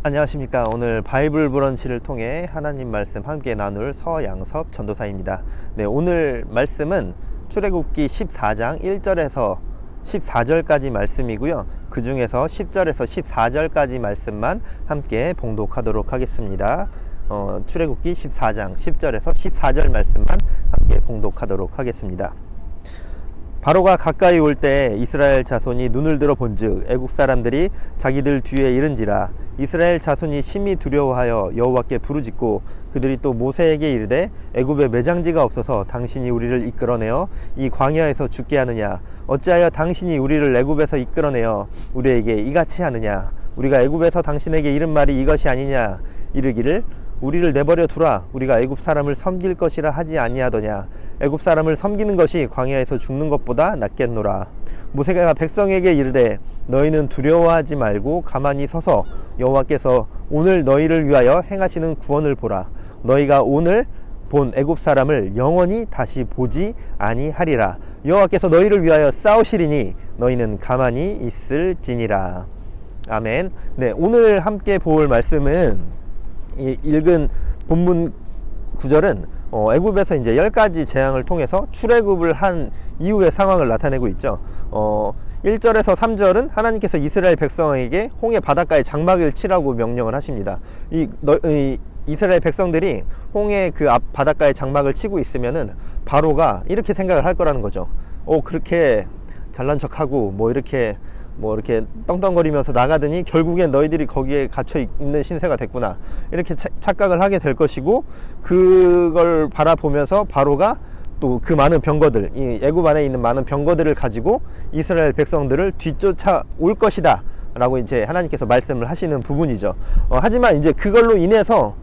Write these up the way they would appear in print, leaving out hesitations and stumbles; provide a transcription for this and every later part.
안녕하십니까. 오늘 바이블 브런치를 통해 하나님 말씀 함께 나눌 서양섭 전도사입니다. 오늘 말씀은 출애굽기 14장 1절에서 14절까지 말씀이고요. 그 중에서 10절에서 14절까지 말씀만 함께 봉독하도록 하겠습니다. 출애굽기 14장 10절에서 14절 말씀만 함께 봉독하도록 하겠습니다. 바로가 가까이 올 때 이스라엘 자손이 눈을 들어 본즉 애국 사람들이 자기들 뒤에 이른지라. 이스라엘 자손이 심히 두려워하여 여호와께 부르짖고 그들이 또 모세에게 이르되 애굽에 매장지가 없어서 당신이 우리를 이끌어내어 이 광야에서 죽게 하느냐. 어찌하여 당신이 우리를 애굽에서 이끌어내어 우리에게 이같이 하느냐. 우리가 애굽에서 당신에게 이른 말이 이것이 아니냐. 이르기를 우리를 내버려 두라. 우리가 애굽 사람을 섬길 것이라 하지 아니하더냐. 애굽 사람을 섬기는 것이 광야에서 죽는 것보다 낫겠노라. 모세가 백성에게 이르되 너희는 두려워하지 말고 가만히 서서 여호와께서 오늘 너희를 위하여 행하시는 구원을 보라. 너희가 오늘 본 애굽 사람을 영원히 다시 보지 아니하리라. 여호와께서 너희를 위하여 싸우시리니 너희는 가만히 있을지니라. 아멘. 오늘 함께 볼 말씀은 읽은 본문 구절은 애굽에서 이제 10가지 재앙을 통해서 출애굽을 한 이후의 상황을 나타내고 있죠. 1절에서 3절은 하나님께서 이스라엘 백성에게 홍해 바닷가에 장막을 치라고 명령을 하십니다. 이스라엘 백성들이 홍해 그 앞 바닷가에 장막을 치고 있으면은 바로가 이렇게 생각을 할 거라는 거죠. 그렇게 잘난 척하고 이렇게 떵떵거리면서 나가더니 결국엔 너희들이 거기에 갇혀 있는 신세가 됐구나, 이렇게 착각을 하게 될 것이고, 그걸 바라보면서 바로가 또 그 많은 병거들, 이 애굽 안에 있는 많은 병거들을 가지고 이스라엘 백성들을 뒤쫓아 올 것이다 라고 이제 하나님께서 말씀을 하시는 부분이죠. 하지만 이제 그걸로 인해서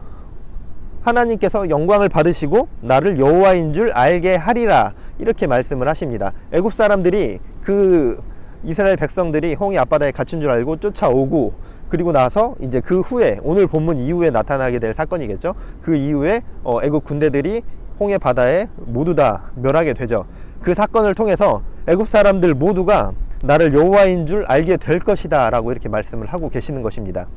하나님께서 영광을 받으시고 나를 여호와인 줄 알게 하리라, 이렇게 말씀을 하십니다. 애굽 사람들이 이스라엘 백성들이 홍해 앞바다에 갇힌 줄 알고 쫓아오고, 그리고 나서 이제 그 후에 오늘 본문 이후에 나타나게 될 사건이겠죠. 그 이후에 애굽 군대들이 홍해 바다에 모두 다 멸하게 되죠. 그 사건을 통해서 애굽 사람들 모두가 나를 여호와인 줄 알게 될 것이다 라고 이렇게 말씀을 하고 계시는 것입니다.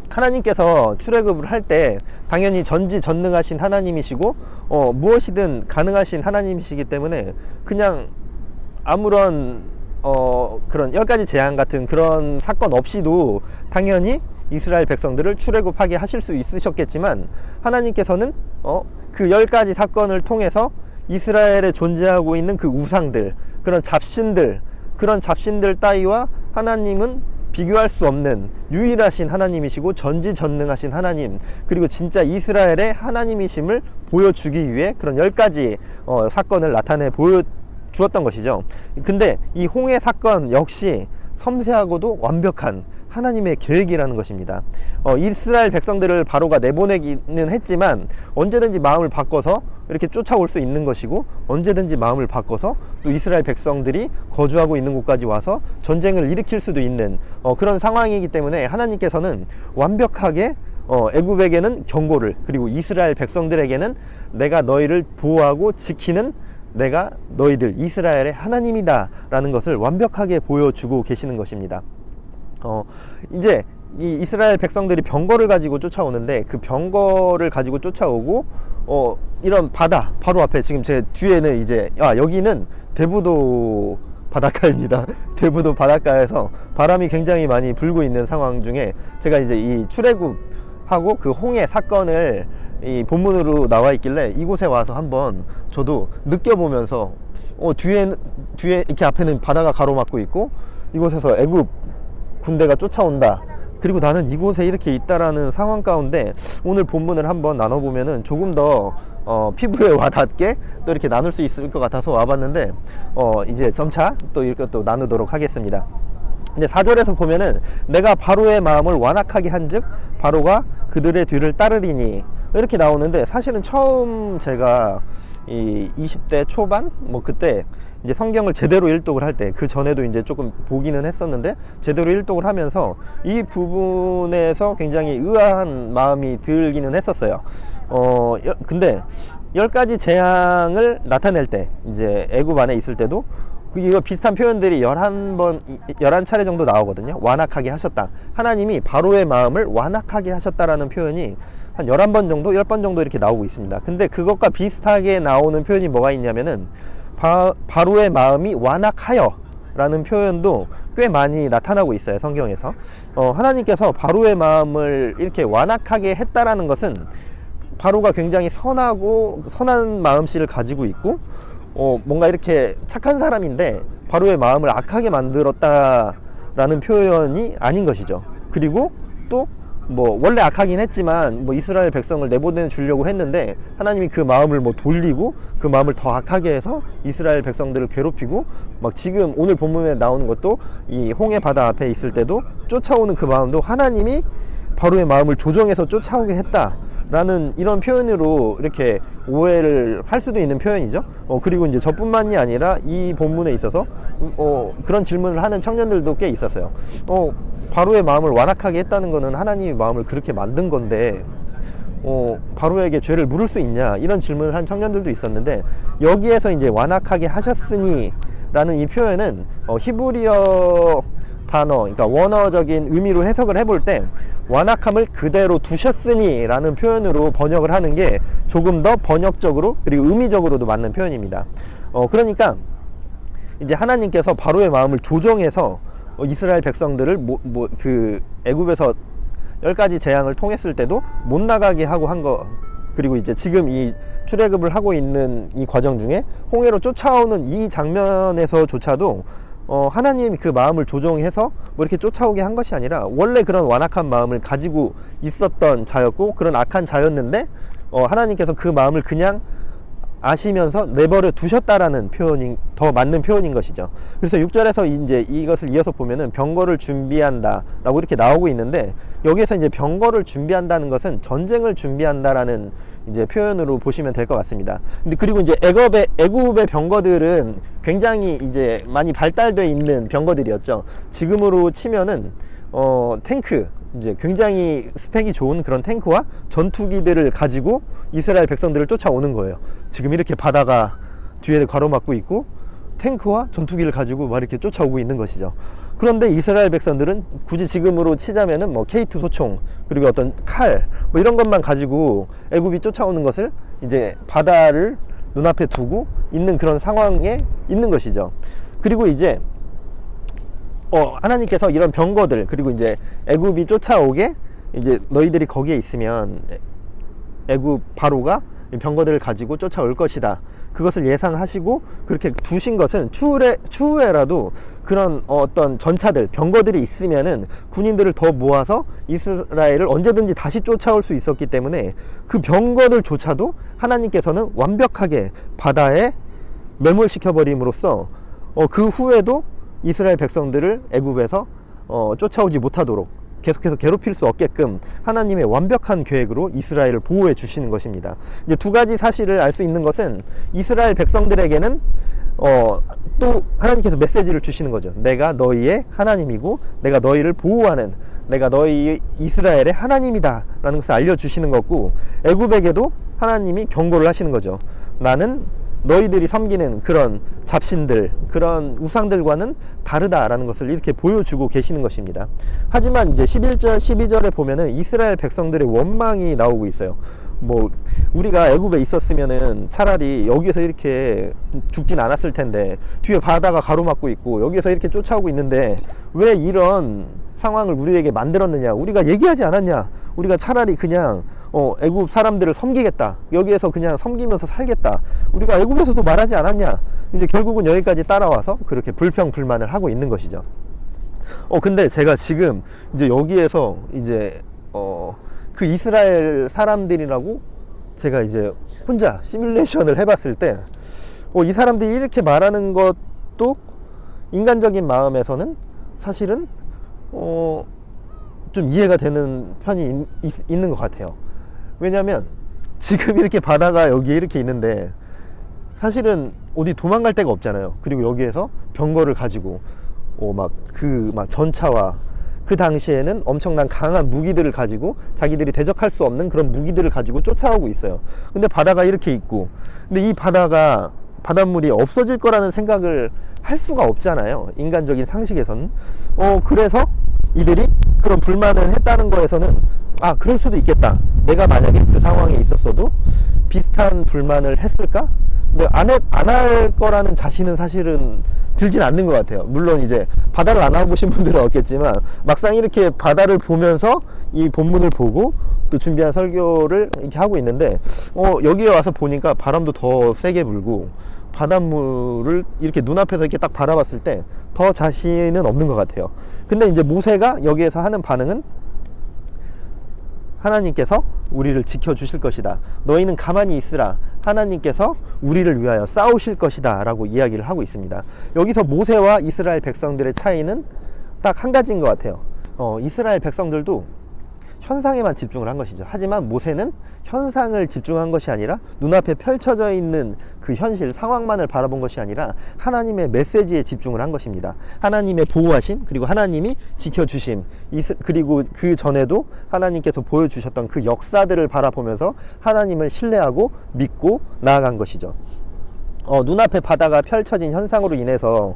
하나님께서 출애굽을 할 때 당연히 전지전능하신 하나님이시고 무엇이든 가능하신 하나님이시기 때문에 그냥 아무런 그런 10가지 재앙 같은 그런 사건 없이도 당연히 이스라엘 백성들을 출애굽하게 하실 수 있으셨겠지만, 하나님께서는 그 10가지 사건을 통해서 이스라엘에 존재하고 있는 그 우상들, 그런 잡신들 따위와 하나님은 비교할 수 없는 유일하신 하나님이시고 전지전능하신 하나님, 그리고 진짜 이스라엘의 하나님이심을 보여주기 위해 그런 10가지 사건을 나타내 주었던 것이죠. 근데 이 홍해 사건 역시 섬세하고도 완벽한 하나님의 계획이라는 것입니다. 이스라엘 백성들을 바로가 내보내기는 했지만 언제든지 마음을 바꿔서 이렇게 쫓아올 수 있는 것이고, 언제든지 마음을 바꿔서 또 이스라엘 백성들이 거주하고 있는 곳까지 와서 전쟁을 일으킬 수도 있는 그런 상황이기 때문에 하나님께서는 완벽하게 애굽에게는 경고를, 그리고 이스라엘 백성들에게는 내가 너희를 보호하고 지키는 내가 너희들 이스라엘의 하나님이다 라는 것을 완벽하게 보여주고 계시는 것입니다. 이제 이 이스라엘 백성들이 병거를 가지고 쫓아오는데, 그 병거를 가지고 쫓아오고 이런 바다 바로 앞에, 지금 제 뒤에는 이제 여기는 대부도 바닷가입니다. 대부도 바닷가에서 바람이 굉장히 많이 불고 있는 상황 중에 제가 이제 이 출애굽하고 그 홍해 사건을 이 본문으로 나와 있길래 이곳에 와서 한번 저도 느껴보면서 뒤에 이렇게 앞에는 바다가 가로막고 있고 이곳에서 애굽 군대가 쫓아온다, 그리고 나는 이곳에 이렇게 있다라는 상황 가운데 오늘 본문을 한번 나눠보면은 조금 더 피부에 와닿게 또 이렇게 나눌 수 있을 것 같아서 와봤는데 이제 점차 또 이렇게 또 나누도록 하겠습니다. 이제 4절에서 보면은 내가 바로의 마음을 완악하게 한즉 바로가 그들의 뒤를 따르리니, 이렇게 나오는데, 사실은 처음 제가 이 20대 초반 그때 이제 성경을 제대로 일독을 할 때, 그 전에도 이제 조금 보기는 했었는데 제대로 일독을 하면서 이 부분에서 굉장히 의아한 마음이 들기는 했었어요. 근데 10가지 재앙을 나타낼 때, 이제 애굽 안에 있을 때도 이거 비슷한 표현들이 11차례 정도 나오거든요. 완악하게 하셨다. 하나님이 바로의 마음을 완악하게 하셨다라는 표현이 한 11번 정도, 10번 정도 이렇게 나오고 있습니다. 근데 그것과 비슷하게 나오는 표현이 뭐가 있냐면은 바로의 마음이 완악하여 라는 표현도 꽤 많이 나타나고 있어요, 성경에서. 하나님께서 바로의 마음을 이렇게 완악하게 했다라는 것은 바로가 굉장히 선한 마음씨를 가지고 있고 뭔가 이렇게 착한 사람인데 바로의 마음을 악하게 만들었다라는 표현이 아닌 것이죠. 그리고 또 뭐 원래 악하긴 했지만 뭐 이스라엘 백성을 내보내 주려고 했는데 하나님이 그 마음을 뭐 돌리고 그 마음을 더 악하게 해서 이스라엘 백성들을 괴롭히고 막 지금 오늘 본문에 나오는 것도 이 홍해 바다 앞에 있을 때도 쫓아오는 그 마음도 하나님이 바로의 마음을 조정해서 쫓아오게 했다라는 이런 표현으로 이렇게 오해를 할 수도 있는 표현이죠. 그리고 이제 저뿐만이 아니라 이 본문에 있어서 그런 질문을 하는 청년들도 꽤 있었어요. 바로의 마음을 완악하게 했다는 것은 하나님의 마음을 그렇게 만든 건데 바로에게 죄를 물을 수 있냐, 이런 질문을 한 청년들도 있었는데, 여기에서 이제 완악하게 하셨으니 라는 이 표현은 히브리어 단어, 그러니까 원어적인 의미로 해석을 해볼 때 완악함을 그대로 두셨으니 라는 표현으로 번역을 하는 게 조금 더 번역적으로 그리고 의미적으로도 맞는 표현입니다. 그러니까 이제 하나님께서 바로의 마음을 조정해서 이스라엘 백성들을 그 애굽에서 10가지 재앙을 통했을 때도 못 나가게 하고 한 거, 그리고 이제 지금 이 출애굽을 하고 있는 이 과정 중에 홍해로 쫓아오는 이 장면에서조차도 하나님이 그 마음을 조정해서 뭐 이렇게 쫓아오게 한 것이 아니라 원래 그런 완악한 마음을 가지고 있었던 자였고 그런 악한 자였는데 하나님께서 그 마음을 그냥 아시면서 내버려 두셨다라는 표현이 더 맞는 표현인 것이죠. 그래서 6절에서 이제 이것을 이어서 보면은 병거를 준비한다 라고 이렇게 나오고 있는데, 여기에서 이제 병거를 준비한다는 것은 전쟁을 준비한다라는 이제 표현으로 보시면 될 것 같습니다. 근데 그리고 이제 애굽의 병거들은 굉장히 이제 많이 발달되어 있는 병거들이었죠. 지금으로 치면은 탱크, 이제 굉장히 스펙이 좋은 그런 탱크와 전투기들을 가지고 이스라엘 백성들을 쫓아오는 거예요. 지금 이렇게 바다가 뒤에 가로막고 있고 탱크와 전투기를 가지고 막 이렇게 쫓아오고 있는 것이죠. 그런데 이스라엘 백성들은 굳이 지금으로 치자면은 뭐 K2 소총, 그리고 어떤 칼, 뭐 이런 것만 가지고 애굽이 쫓아오는 것을 이제 바다를 눈앞에 두고 있는 그런 상황에 있는 것이죠. 그리고 이제 하나님께서 이런 병거들, 그리고 이제 애굽이 쫓아오게 이제 너희들이 거기에 있으면 애굽 바로가 병거들을 가지고 쫓아올 것이다, 그것을 예상하시고 그렇게 두신 것은 추후에라도 그런 어떤 전차들, 병거들이 있으면은 군인들을 더 모아서 이스라엘을 언제든지 다시 쫓아올 수 있었기 때문에 그 병거들조차도 하나님께서는 완벽하게 바다에 매몰시켜 버림으로써 그 후에도 이스라엘 백성들을 애굽에서 쫓아오지 못하도록 계속해서 괴롭힐 수 없게끔 하나님의 완벽한 계획으로 이스라엘을 보호해 주시는 것입니다. 이제 두 가지 사실을 알 수 있는 것은 이스라엘 백성들에게는 또 하나님께서 메시지를 주시는 거죠. 내가 너희의 하나님이고 내가 너희를 보호하는, 내가 너희 이스라엘의 하나님이다 라는 것을 알려주시는 거고, 애굽에게도 하나님이 경고를 하시는 거죠. 나는 너희들이 섬기는 그런 잡신들, 그런 우상들과는 다르다라는 것을 이렇게 보여주고 계시는 것입니다. 하지만 이제 11절, 12절에 보면은 이스라엘 백성들의 원망이 나오고 있어요. 뭐 우리가 애굽에 있었으면은 차라리 여기에서 이렇게 죽진 않았을 텐데, 뒤에 바다가 가로막고 있고 여기에서 이렇게 쫓아오고 있는데 왜 이런 상황을 우리에게 만들었느냐, 우리가 얘기하지 않았냐, 우리가 차라리 그냥 애굽 사람들을 섬기겠다, 여기에서 그냥 섬기면서 살겠다, 우리가 애굽에서도 말하지 않았냐, 이제 결국은 여기까지 따라와서 그렇게 불평불만을 하고 있는 것이죠. 근데 제가 지금 이제 여기에서 이제 그 이스라엘 사람들이라고 제가 이제 혼자 시뮬레이션을 해봤을 때 이 사람들이 이렇게 말하는 것도 인간적인 마음에서는 사실은 좀 이해가 되는 편이 있는 것 같아요. 왜냐면 지금 이렇게 바다가 여기에 이렇게 있는데 사실은 어디 도망갈 데가 없잖아요. 그리고 여기에서 병거를 가지고 막 전차와 그 당시에는 엄청난 강한 무기들을 가지고 자기들이 대적할 수 없는 그런 무기들을 가지고 쫓아오고 있어요. 근데 바다가 이렇게 있고, 근데 이 바다가 바닷물이 없어질 거라는 생각을 할 수가 없잖아요, 인간적인 상식에서는. 그래서 이들이 그런 불만을 했다는 거에서는 그럴 수도 있겠다, 내가 만약에 그 상황에 있었어도 비슷한 불만을 했을까? 안 할 거라는 자신은 사실은 들진 않는 것 같아요. 물론 이제 바다를 안 와보신 분들은 없겠지만, 막상 이렇게 바다를 보면서 이 본문을 보고 또 준비한 설교를 이렇게 하고 있는데, 여기에 와서 보니까 바람도 더 세게 불고 바닷물을 이렇게 눈앞에서 이렇게 딱 바라봤을 때 더 자신은 없는 것 같아요. 근데 이제 모세가 여기에서 하는 반응은, 하나님께서 우리를 지켜주실 것이다, 너희는 가만히 있으라, 하나님께서 우리를 위하여 싸우실 것이다 라고 이야기를 하고 있습니다. 여기서 모세와 이스라엘 백성들의 차이는 딱 한 가지인 것 같아요. 이스라엘 백성들도 현상에만 집중을 한 것이죠. 하지만 모세는 현상을 집중한 것이 아니라 눈앞에 펼쳐져 있는 그 현실 상황만을 바라본 것이 아니라 하나님의 메시지에 집중을 한 것입니다. 하나님의 보호하심, 그리고 하나님이 지켜주심, 그리고 그 전에도 하나님께서 보여주셨던 그 역사들을 바라보면서 하나님을 신뢰하고 믿고 나아간 것이죠. 눈앞에 바다가 펼쳐진 현상으로 인해서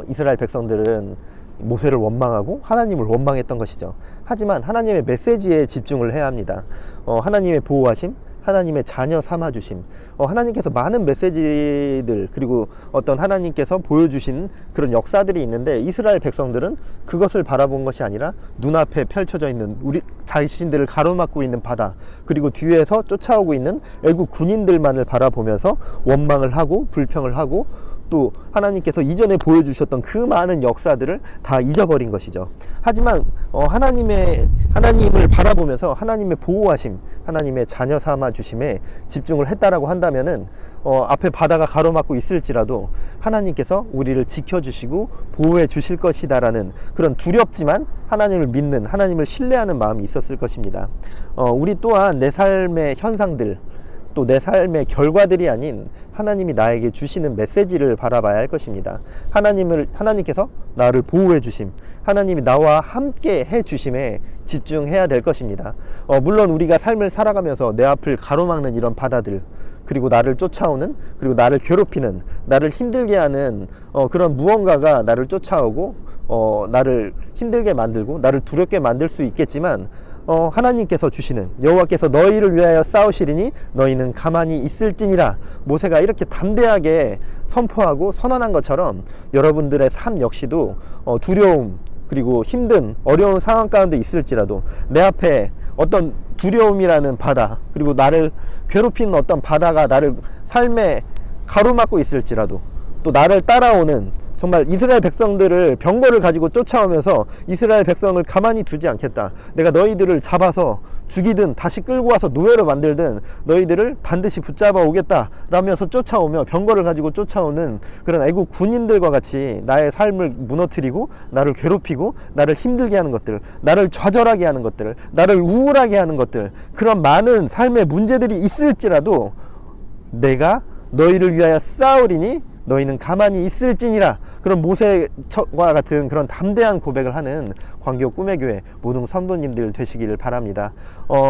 이스라엘 백성들은 모세를 원망하고 하나님을 원망했던 것이죠. 하지만 하나님의 메시지에 집중을 해야 합니다. 하나님의 보호하심, 하나님의 자녀 삼아주심, 하나님께서 많은 메시지들, 그리고 어떤 하나님께서 보여주신 그런 역사들이 있는데, 이스라엘 백성들은 그것을 바라본 것이 아니라 눈앞에 펼쳐져 있는 우리 자신들을 가로막고 있는 바다, 그리고 뒤에서 쫓아오고 있는 애국 군인들만을 바라보면서 원망을 하고 불평을 하고, 또 하나님께서 이전에 보여주셨던 그 많은 역사들을 다 잊어버린 것이죠. 하지만 하나님을 바라보면서 하나님의 보호하심, 하나님의 자녀 삼아 주심에 집중을 했다라고 한다면은, 앞에 바다가 가로막고 있을지라도 하나님께서 우리를 지켜주시고 보호해 주실 것이다라는 그런 두렵지만 하나님을 믿는, 하나님을 신뢰하는 마음이 있었을 것입니다. 우리 또한 내 삶의 현상들, 또 내 삶의 결과들이 아닌 하나님이 나에게 주시는 메시지를 바라봐야 할 것입니다. 하나님께서 나를 보호해 주심, 하나님이 나와 함께 해 주심에 집중해야 될 것입니다. 물론 우리가 삶을 살아가면서 내 앞을 가로막는 이런 바다들, 그리고 나를 쫓아오는, 그리고 나를 괴롭히는, 나를 힘들게 하는 그런 무언가가 나를 쫓아오고 나를 힘들게 만들고 나를 두렵게 만들 수 있겠지만, 하나님께서 주시는, 여호와께서 너희를 위하여 싸우시리니 너희는 가만히 있을지니라, 모세가 이렇게 담대하게 선포하고 선언한 것처럼 여러분들의 삶 역시도 두려움, 그리고 힘든 어려운 상황 가운데 있을지라도 내 앞에 어떤 두려움이라는 바다, 그리고 나를 괴롭히는 어떤 바다가 나를 삶에 가로막고 있을지라도, 또 나를 따라오는, 정말 이스라엘 백성들을 병거를 가지고 쫓아오면서 이스라엘 백성을 가만히 두지 않겠다, 내가 너희들을 잡아서 죽이든 다시 끌고 와서 노예로 만들든 너희들을 반드시 붙잡아 오겠다 라면서 쫓아오며 병거를 가지고 쫓아오는 그런 애국 군인들과 같이 나의 삶을 무너뜨리고 나를 괴롭히고 나를 힘들게 하는 것들, 나를 좌절하게 하는 것들, 나를 우울하게 하는 것들, 그런 많은 삶의 문제들이 있을지라도 내가 너희를 위하여 싸우리니 너희는 가만히 있을지니라, 그런 모세와 같은 그런 담대한 고백을 하는 광교 꿈의 교회 모든 성도님들 되시기를 바랍니다.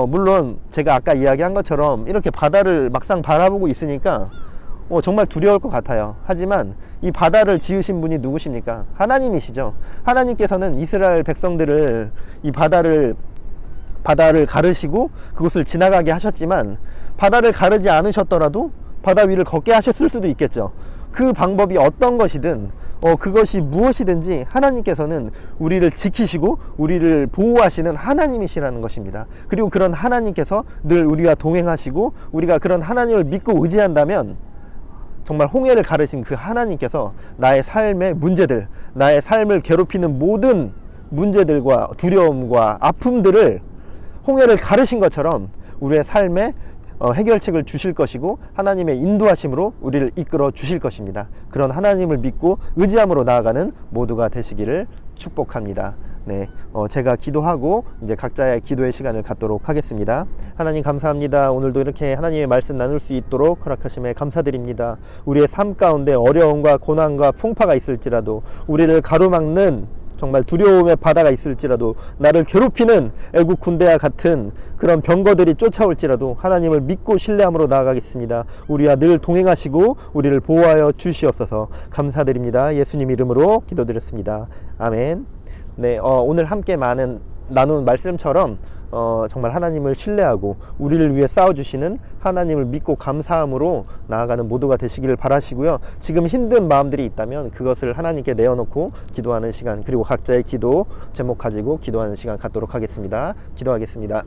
물론 제가 아까 이야기한 것처럼 이렇게 바다를 막상 바라보고 있으니까 정말 두려울 것 같아요. 하지만 이 바다를 지으신 분이 누구십니까? 하나님이시죠. 하나님께서는 이스라엘 백성들을 이 바다를 가르시고 그곳을 지나가게 하셨지만, 바다를 가르지 않으셨더라도 바다 위를 걷게 하셨을 수도 있겠죠. 그 방법이 어떤 것이든 그것이 무엇이든지 하나님께서는 우리를 지키시고 우리를 보호하시는 하나님이시라는 것입니다. 그리고 그런 하나님께서 늘 우리와 동행하시고 우리가 그런 하나님을 믿고 의지한다면, 정말 홍해를 가르신 그 하나님께서 나의 삶의 문제들, 나의 삶을 괴롭히는 모든 문제들과 두려움과 아픔들을 홍해를 가르신 것처럼 우리의 삶에 해결책을 주실 것이고 하나님의 인도하심으로 우리를 이끌어 주실 것입니다. 그런 하나님을 믿고 의지함으로 나아가는 모두가 되시기를 축복합니다. 네, 제가 기도하고 이제 각자의 기도의 시간을 갖도록 하겠습니다. 하나님 감사합니다. 오늘도 이렇게 하나님의 말씀 나눌 수 있도록 허락하심에 감사드립니다. 우리의 삶 가운데 어려움과 고난과 풍파가 있을지라도 우리를 가로막는 정말 두려움의 바다가 있을지라도, 나를 괴롭히는 애국 군대와 같은 그런 병거들이 쫓아올지라도 하나님을 믿고 신뢰함으로 나아가겠습니다. 우리와 늘 동행하시고 우리를 보호하여 주시옵소서. 감사드립니다. 예수님 이름으로 기도드렸습니다. 아멘. 네, 오늘 함께 나눈 말씀처럼 정말 하나님을 신뢰하고 우리를 위해 싸워주시는 하나님을 믿고 감사함으로 나아가는 모두가 되시기를 바라시고요. 지금 힘든 마음들이 있다면 그것을 하나님께 내어놓고 기도하는 시간, 그리고 각자의 기도 제목 가지고 기도하는 시간 갖도록 하겠습니다. 기도하겠습니다.